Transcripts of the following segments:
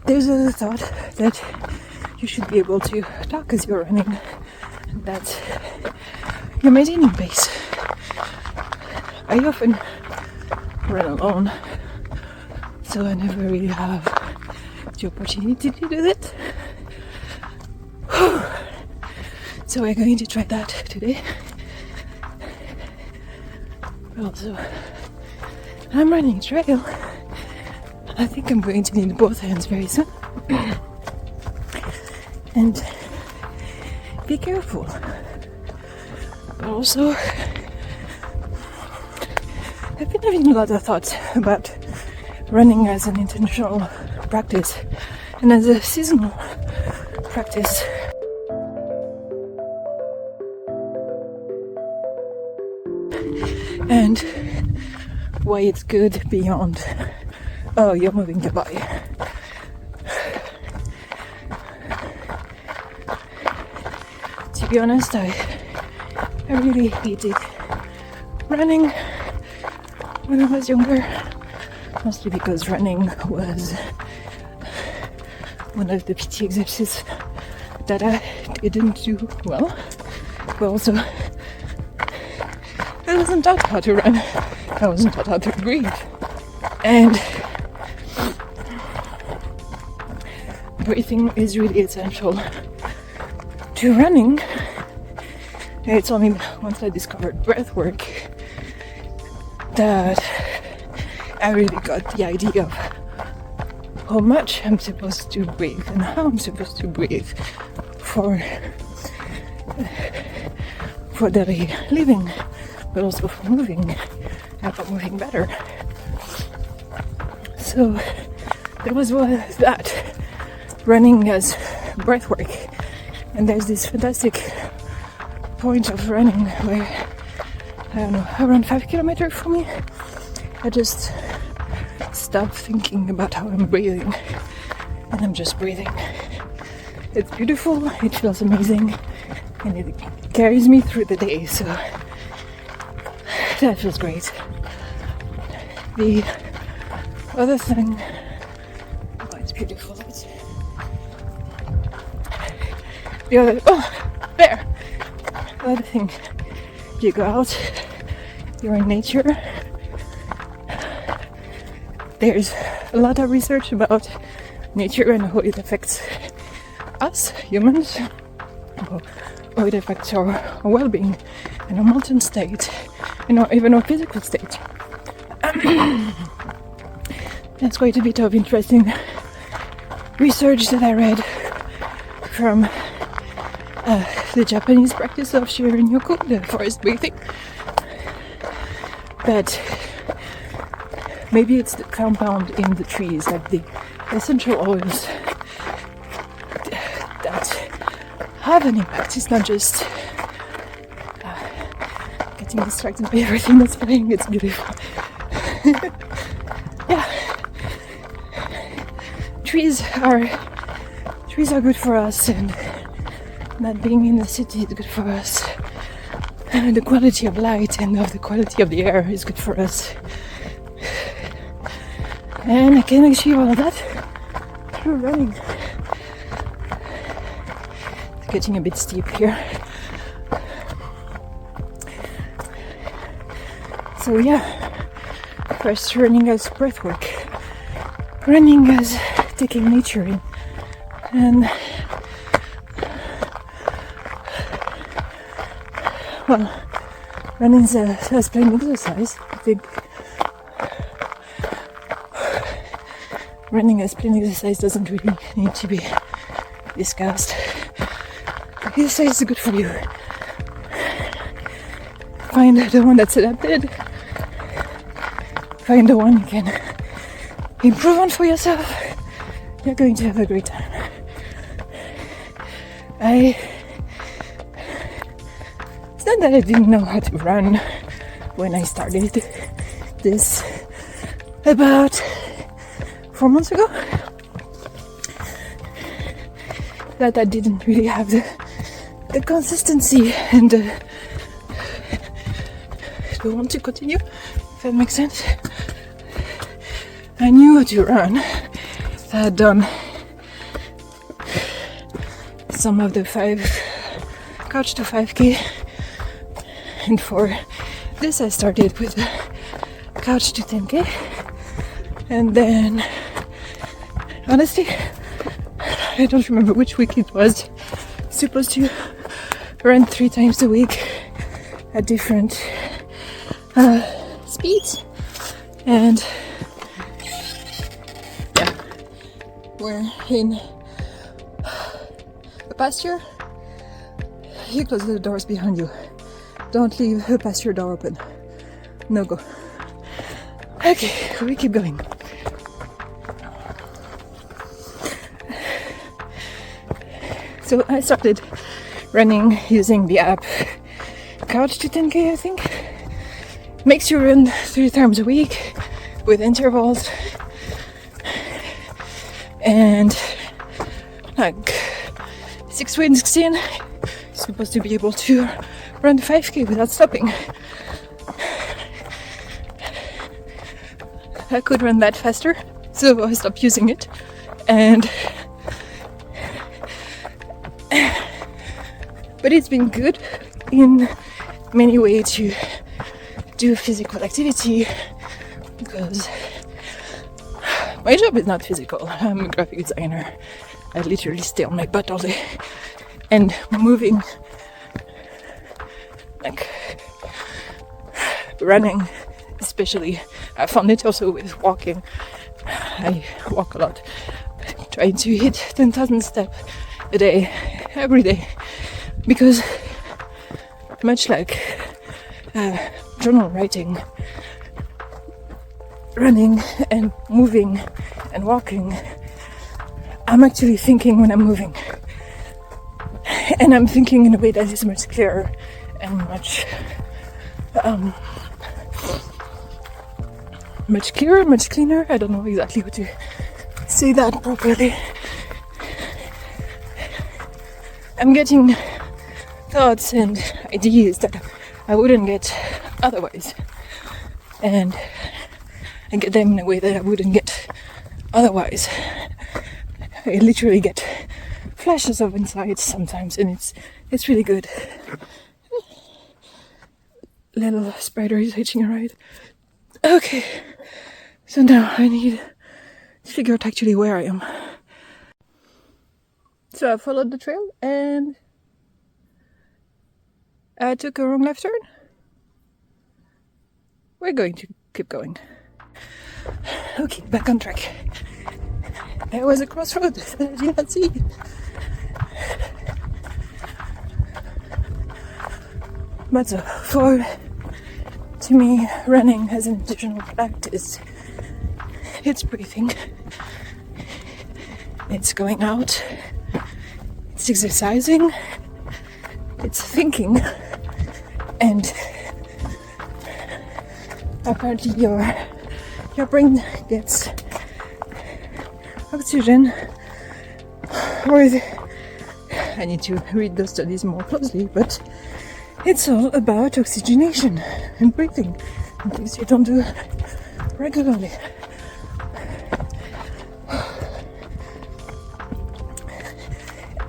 there's a thought that you should be able to talk as you're running, and that you're maintaining pace. I often run alone, so I never really have the opportunity to do that. So we're going to try that today. Also, I'm running trail. I think I'm going to need both hands very soon. And be careful. But also, I've been having a lot of thoughts about running as an intentional practice and as a seasonal practice. And why it's good beyond, oh, you're moving your body. To be honest, I really hated running when I was younger, mostly because running was one of the PT exercises that I didn't do well, but also I wasn't taught how to run. I wasn't taught how to breathe. And breathing is really essential to running. And it's only once I discovered breath work that I really got the idea of how much I'm supposed to breathe and how I'm supposed to breathe for daily living, but also for moving and for moving better. So there was that, running as breath work. And there's this fantastic point of running where, I don't know, around 5 kilometers from me, I just stop thinking about how I'm breathing, and I'm just breathing. It's beautiful, it feels amazing, and it carries me through the day, so that feels great. The other thing, oh, it's beautiful. The other thing, you go out, you're in nature. There's a lot of research about nature and how it affects us, humans, how it affects our well-being and our mental state, and even our physical state. There's quite a bit of interesting research that I read from the Japanese practice of Shirin-yoku, the forest breathing. But maybe it's the compound in the trees, like the essential oils that have an impact. It's not just getting distracted by everything that's playing. It's beautiful. Yeah, trees are good for us, and not being in the city is good for us. And the quality of light and of the quality of the air is good for us. And I can achieve all of that through running. It's getting a bit steep here. So yeah, first running as breath work, running as taking nature in, and well, running as plain exercise. I think running as plain exercise doesn't really need to be discussed. Exercise is good for you. Find the one that's adapted. Find the one you can improve on for yourself. You're going to have a great time. It's not that I didn't know how to run when I started this about 4 months ago. That I didn't really have the consistency and the want to continue, if that makes sense. I knew how to run. I had done some of the couch to 5K, and for this I started with the couch to 10K, and then honestly I don't remember which week it was. Supposed to run 3 times a week at different speeds, and yeah, we're in a pasture. You close the doors behind you. Don't leave the pasture door open. No go. Okay, we keep going. So I started running using the app Couch to 10K, I think. Makes you run 3 times a week with intervals. And like 6 weeks in, you're supposed to be able to run 5K without stopping. I could run that faster, so I stopped using it. But it's been good in many ways to do physical activity, because my job is not physical. I'm a graphic designer. I literally stay on my butt all day, and moving, like running especially. I found it also with walking. I walk a lot, trying to hit 10,000 steps a day, every day, because much like journal writing, running and moving and walking, I'm actually thinking when I'm moving, and I'm thinking in a way that is much clearer and much clearer, much cleaner. I don't know exactly how to say that properly. I'm getting thoughts and ideas that I wouldn't get otherwise, and I get them in a way that I wouldn't get otherwise. I literally get flashes of insights sometimes, and it's really good. Little spider is hitching a ride. Okay, so now I need to figure out actually where I am. So I followed the trail and I took a wrong left turn. We're going to keep going. Okay, back on track. There was a crossroad that I did not see. But to me, running as an additional practice, it's breathing, it's going out, it's exercising, it's thinking, and apparently your brain gets oxygen. I need to read the studies more closely, but it's all about oxygenation and breathing, and things you don't do regularly.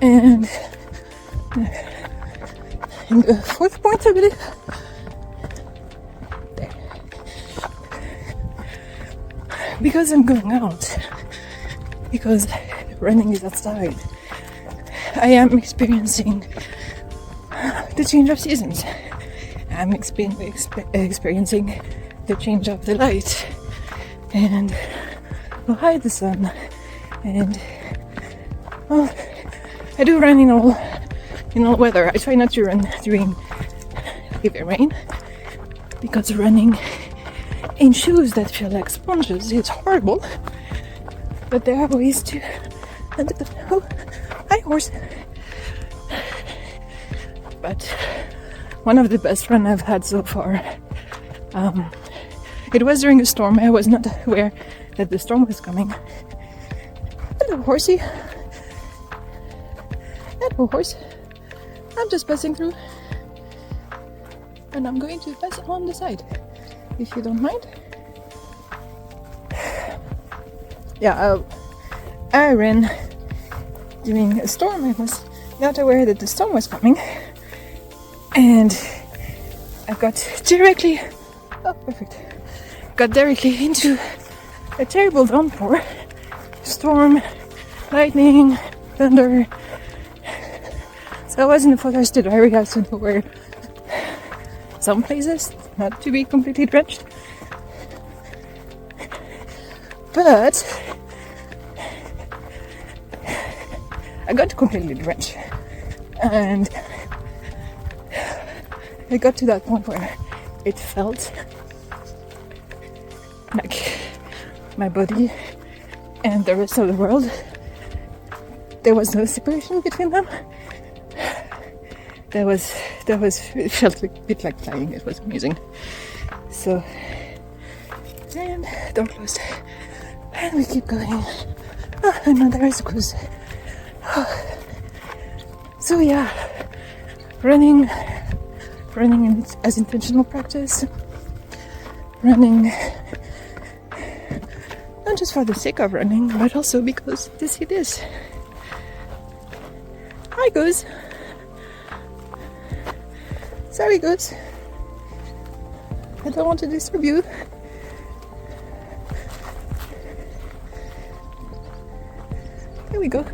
And in the 4th point, I believe, there. Because I'm going out, because running is outside, I am experiencing the change of seasons. I'm experiencing the change of the light, and hide the sun, and well, I do run in all weather. I try not to run during heavy rain, because running in shoes that feel like sponges is horrible. But there are ways to. Oh, hi horse. But one of the best runs I've had so far, it was during a storm. I was not aware that the storm was coming. Hello, horsey. Hello, horse. I'm just passing through, and I'm going to pass on the side, if you don't mind. Yeah, I ran during a storm. I was not aware that the storm was coming, and I got directly, oh perfect, got directly into a terrible downpour, storm, lightning, thunder. So I was in the forested area, so there were some places not to be completely drenched, but I got completely drenched, and I got to that point where it felt like my body and the rest of the world, there was no separation between them. It felt a bit like flying. It was amazing. So, and door closed, and we keep going. Oh, and now there is a cruise. Oh. So yeah, running as intentional practice. Running not just for the sake of running, but also because to see this. Hi, goose. Sorry, goose. I don't want to disturb you. There we go.